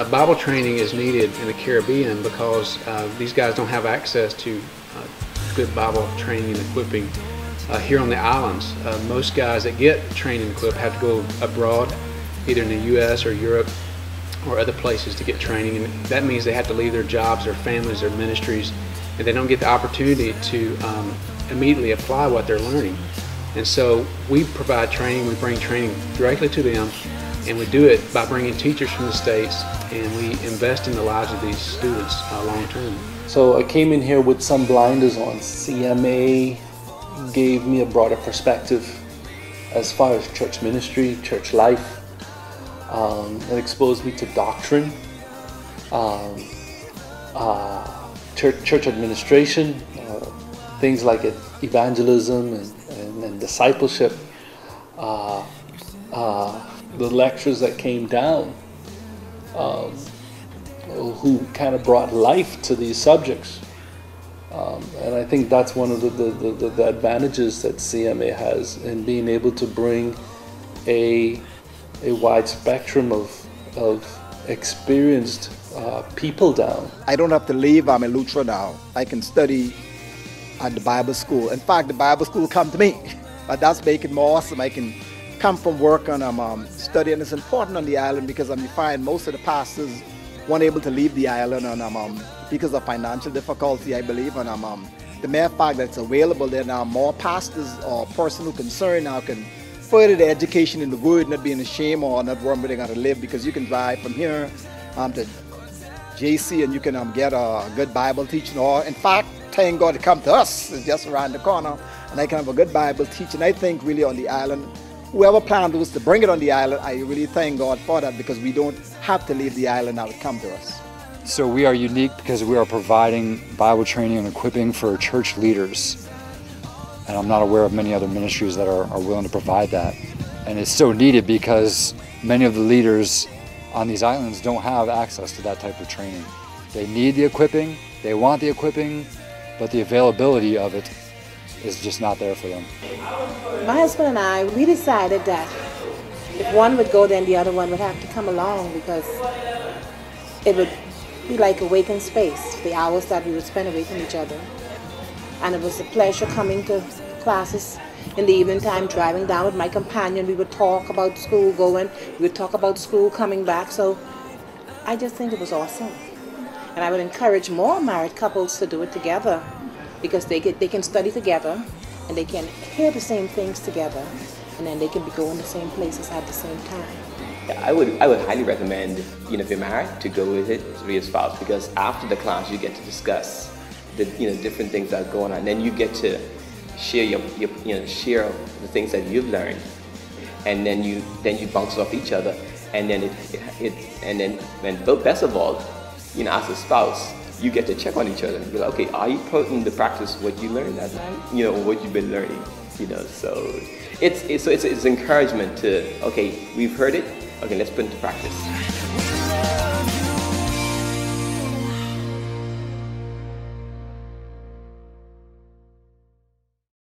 Bible training is needed in the Caribbean because these guys don't have access to good Bible training and equipping here on the islands. Most guys that get trained and equipped have to go abroad, either in the U.S. or Europe or other places to get training, and that means they have to leave their jobs, their families, their ministries, and they don't get the opportunity to immediately apply what they're learning. And so we provide training, we bring training directly to them, and we do it by bringing teachers from the States, and we invest in the lives of these students long term. So I came in here with some blinders on. CMA gave me a broader perspective as far as church ministry, church life. It exposed me to doctrine, church administration, things like evangelism and discipleship. The lectures that came down, who kind of brought life to these subjects. And I think that's one of the advantages that CMA has in being able to bring a wide spectrum of experienced people down. I don't have to leave. I'm a Lutheran now. I can study at the Bible school. In fact, the Bible school come to me. But that's making it more awesome. I can come from work and I'm studying. It's important on the island because you find most of the pastors weren't able to leave the island and because of financial difficulty, I believe. And the mere fact that it's available there now, more pastors or person who concerned now can further the education in the word, not being ashamed or not worrying where they're going to live, because you can drive from here to JC and you can get a good Bible teaching, or in fact, thank God to come to us. It's just around the corner and I can have a good Bible teaching. I think really on the island, whoever planned was to bring it on the island, I really thank God for that, because we don't have to leave the island now to come to us. So we are unique because we are providing Bible training and equipping for church leaders. And I'm not aware of many other ministries that are willing to provide that. And it's so needed because many of the leaders on these islands don't have access to that type of training. They need the equipping, they want the equipping, but the availability of it is just not there for them. My husband and I, we decided that if one would go, then the other one would have to come along, because it would be like a vacant space, the hours that we would spend away from each other. And it was a pleasure coming to classes in the evening time, driving down with my companion. We would talk about school going, we would talk about school coming back. So I just think it was awesome. And I would encourage more married couples to do it together, because they can study together and they can hear the same things together, and then they can be going the same places at the same time. Yeah, I would highly recommend, if you're married, to go with it with your spouse, because after the class you get to discuss the different things that are going on. Then you get to share share the things that you've learned, and then you bounce off each other, and then best of all, as a spouse, you get to check on each other and be like, okay, are you putting to practice what you learned that night? What you've been learning, So it's encouragement to, okay, we've heard it, okay, let's put it into practice.